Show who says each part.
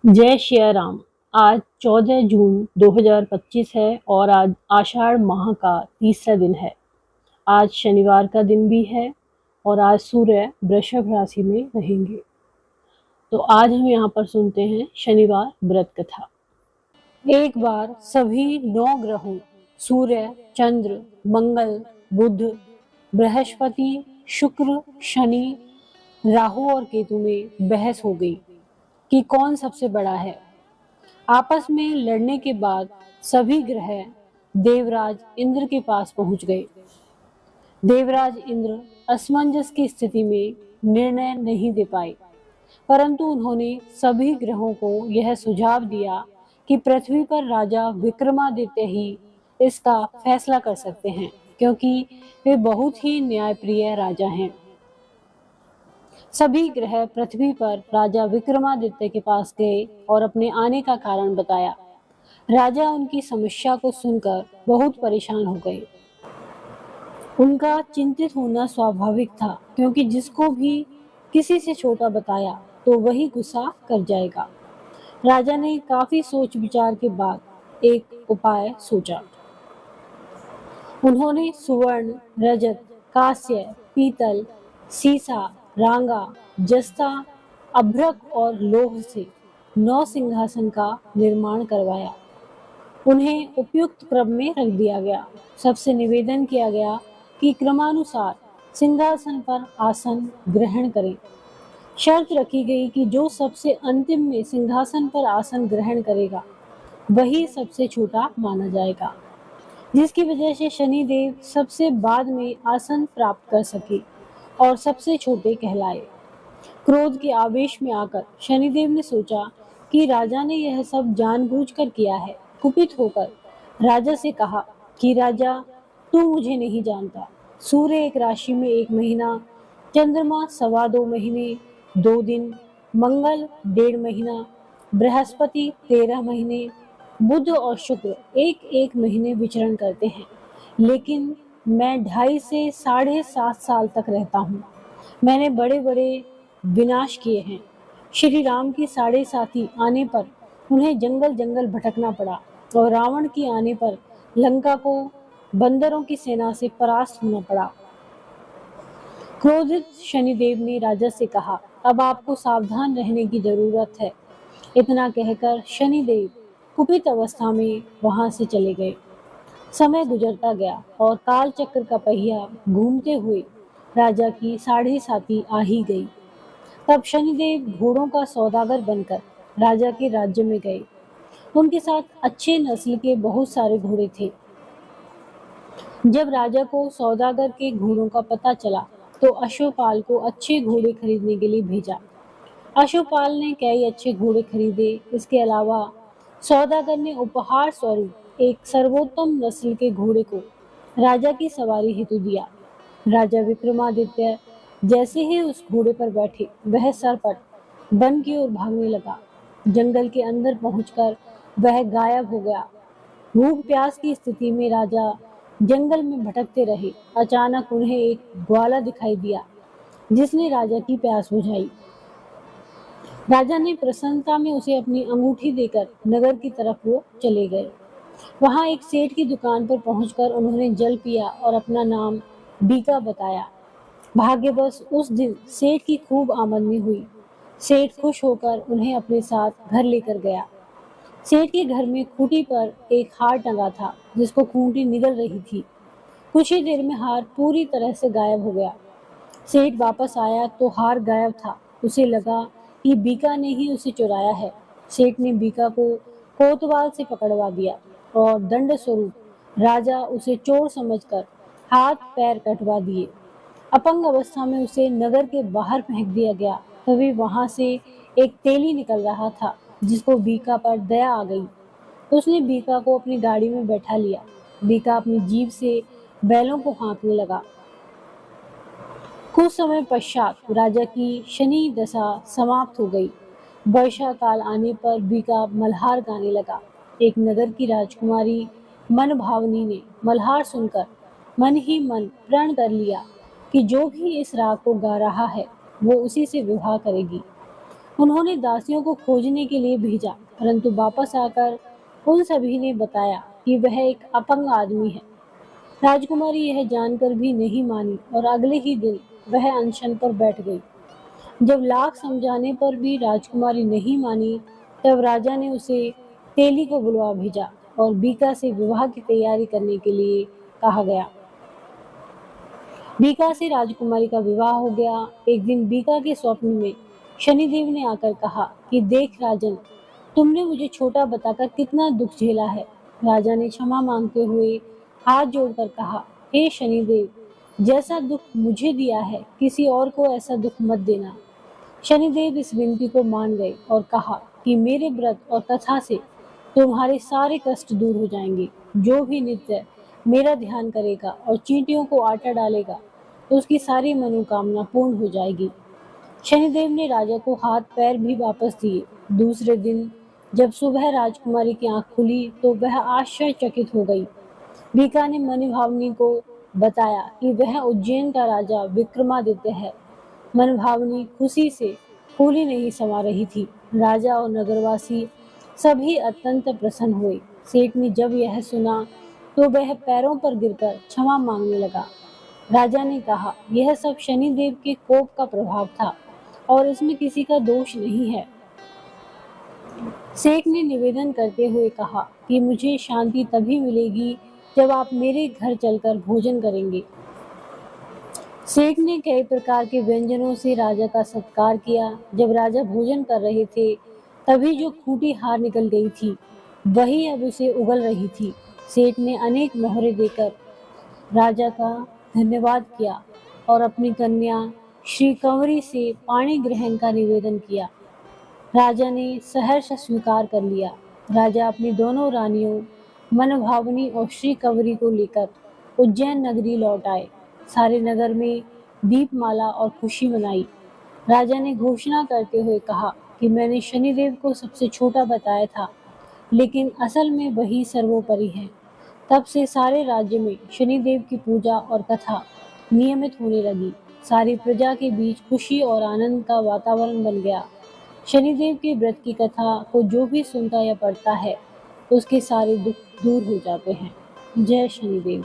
Speaker 1: जय श्री राम। आज 14 जून 2025 है और आज आषाढ़ माह का तीसरा दिन है। आज शनिवार का दिन भी है और आज सूर्य वृषभ राशि में रहेंगे। तो आज हम यहाँ पर सुनते हैं शनिवार व्रत कथा। एक बार सभी 9 ग्रहों सूर्य, चंद्र, मंगल, बुध, बृहस्पति, शुक्र, शनि, राहु और केतु में बहस हो गई कि कौन सबसे बड़ा है। आपस में लड़ने के बाद सभी ग्रह देवराज इंद्र के पास पहुंच गए। देवराज इंद्र असमंजस की स्थिति में निर्णय नहीं दे पाए, परंतु उन्होंने सभी ग्रहों को यह सुझाव दिया कि पृथ्वी पर राजा विक्रमादित्य ही इसका फैसला कर सकते हैं, क्योंकि वे बहुत ही न्यायप्रिय राजा हैं। सभी ग्रह पृथ्वी पर राजा विक्रमादित्य के पास गए और अपने आने का कारण बताया। राजा उनकी समस्या को सुनकर बहुत परेशान हो गए। उनका चिंतित होना स्वाभाविक था, क्योंकि जिसको भी किसी से छोटा बताया तो वही गुस्सा कर जाएगा। राजा ने काफी सोच विचार के बाद एक उपाय सोचा। उन्होंने सुवर्ण, रजत, कांस्य, पीतल, सीसा, रांगा, जस्ता, अभ्रक और लोह से 9 सिंहासन का निर्माण करवाया। उन्हें उपयुक्त क्रम में रख दिया गया। सबसे निवेदन किया गया कि क्रमानुसार सिंहासन पर आसन ग्रहण करें। शर्त रखी गई कि जो सबसे अंतिम में सिंहासन पर आसन ग्रहण करेगा वही सबसे छोटा माना जाएगा, जिसकी वजह से शनिदेव सबसे बाद में आसन प्राप्त कर सके और सबसे छोटे कहलाए। क्रोध के आवेश में आकर शनिदेव ने सोचा कि राजा ने यह सब जानबूझकर किया है। कुपित होकर राजा से कहा कि राजा, तू मुझे नहीं जानता। सूर्य एक राशि में 1 महीना, चंद्रमा 2.25 महीने 2 दिन, मंगल 1.5 महीना, बृहस्पति 13 महीने, बुध और शुक्र 1-1 महीने विचरण करते हैं, लेकिन मैं 2.5 से 7.5 साल तक रहता हूँ। मैंने बड़े बड़े विनाश किए हैं। श्री राम की 7.5 आने पर उन्हें जंगल जंगल भटकना पड़ा और रावण की आने पर लंका को बंदरों की सेना से परास्त होना पड़ा। क्रोधित शनिदेव ने राजा से कहा, अब आपको सावधान रहने की जरूरत है। इतना कहकर शनिदेव कुपित अवस्था में वहां से चले गए। समय गुजरता गया और काल चक्र का पहिया घूमते हुए राजा की 7.5 आ ही गई। तब शनिदेव घोड़ों का सौदागर बनकर राजा के राज्य में गए। उनके साथ अच्छे नस्ल के बहुत सारे घोड़े थे। जब राजा को सौदागर के घोड़ों का पता चला तो अश्वपाल को अच्छे घोड़े खरीदने के लिए भेजा। अश्वपाल ने कई अच्छे घोड़े खरीदे। इसके अलावा सौदागर ने उपहार स्वरूप एक सर्वोत्तम नस्ल के घोड़े को राजा की सवारी हेतु दिया। राजा विक्रमादित्य जैसे ही उस घोड़े पर बैठे, वह सरपट वन की ओर भागने लगा। जंगल के अंदर पहुंचकर वह गायब हो गया। भूख प्यास की स्थिति में राजा जंगल में भटकते रहे। अचानक उन्हें एक ग्वाला दिखाई दिया, जिसने राजा की प्यास बुझाई। राजा ने प्रसन्नता में उसे अपनी अंगूठी देकर नगर की तरफ वो चले गए। वहां एक सेठ की दुकान पर पहुंचकर उन्होंने जल पिया और अपना नाम बीका बताया। भाग्यवश उस दिन सेठ की खूब आमदनी हुई। सेठ खुश होकर उन्हें अपने साथ घर लेकर गया। सेठ के घर में खूंटी पर एक हार टंगा था, जिसको खूंटी निगल रही थी। कुछ ही देर में हार पूरी तरह से गायब हो गया। सेठ वापस आया तो हार गायब था। उसे लगा कि बीका ने ही उसे चुराया है। सेठ ने बीका को कोतवाल से पकड़वा दिया और दंड स्वरूप राजा उसे चोर समझकर हाथ पैर कटवा दिए। अपंग अवस्था में उसे नगर के बाहर फेंक दिया गया। तभी वहां से एक तेली निकल रहा था, जिसको बीका पर दया आ गई। उसने बीका को अपनी गाड़ी में बैठा लिया। बीका अपनी जीभ से बैलों को हाँकने लगा। कुछ समय पश्चात राजा की शनि दशा समाप्त हो गई। वर्षा काल आने पर बीका मल्हार गाने लगा। एक नगर की राजकुमारी मनभावनी ने मल्हार सुनकर मन ही मन प्रण कर लिया कि जो भी इस राग को गा रहा है वो उसी से विवाह करेगी। उन्होंने दासियों को खोजने के लिए भेजा, परंतु वापस आकर उन सभी ने बताया कि वह एक अपंग आदमी है। राजकुमारी यह जानकर भी नहीं मानी और अगले ही दिन वह अनशन पर बैठ गई। जब लाख समझाने पर भी राजकुमारी नहीं मानी, तब राजा ने उसे तेली को बुलवा भेजा और बीका से विवाह की तैयारी करने के लिए कहा गया। बीका से राजकुमारी का विवाह हो गया। एक दिन बीका के स्वप्न में शनिदेव ने आकर कहा कि देख राजन, तुमने मुझे छोटा बताकर कितना दुख झेला है। राजा ने क्षमा मांगते हुए हाथ जोड़कर कहा, हे शनिदेव, जैसा दुख मुझे दिया है किसी और को ऐसा दुख मत देना। शनिदेव इस विनती को मान गए और कहा कि मेरे व्रत और कथा से तुम्हारे सारे कष्ट दूर हो जाएंगे। जो भी नित्य मेरा ध्यान करेगा और चींटियों को आटा डालेगा, तो उसकी सारी मनोकामना पूर्ण हो जाएगी। शनिदेव ने राजा को हाथ पैर भी वापस दिए। दूसरे दिन जब सुबह राजकुमारी की आंख खुली तो वह आश्चर्यचकित हो गई। बीका ने मनभावनी को बताया कि वह उज्जैन का राजा विक्रमादित्य है। मनभावनी खुशी से फूली नहीं समा रही थी। राजा और नगरवासी सभी अत्यंत प्रसन्न हुए। सेठ ने जब यह सुना तो वह पैरों पर गिरकर क्षमा मांगने लगा। राजा ने कहा, यह सब शनिदेव के कोप का प्रभाव था और इसमें किसी का दोष नहीं है। सेठ ने निवेदन करते हुए कहा कि मुझे शांति तभी मिलेगी जब आप मेरे घर चलकर भोजन करेंगे। सेठ ने कई प्रकार के व्यंजनों से राजा का सत्कार किया। जब राजा भोजन कर रहे थे, तभी जो खूंटी हार निकल गई थी, वही अब उसे उगल रही थी। सेठ ने अनेक मोहरे देकर राजा का धन्यवाद किया और अपनी कन्या श्री कंवरी से पाणी ग्रहण का निवेदन किया। राजा ने सहर्ष स्वीकार कर लिया। राजा अपनी दोनों रानियों मनभावनी और श्री कंवरी को लेकर उज्जैन नगरी लौट आए। सारे नगर में दीपमाला और खुशी मनाई। राजा ने घोषणा करते हुए कहा कि मैंने शनिदेव को सबसे छोटा बताया था, लेकिन असल में वही सर्वोपरि है। तब से सारे राज्य में शनिदेव की पूजा और कथा नियमित होने लगी। सारी प्रजा के बीच खुशी और आनंद का वातावरण बन गया। शनिदेव के व्रत की कथा को जो भी सुनता या पढ़ता है, उसके सारे दुख दूर हो जाते हैं। जय शनिदेव।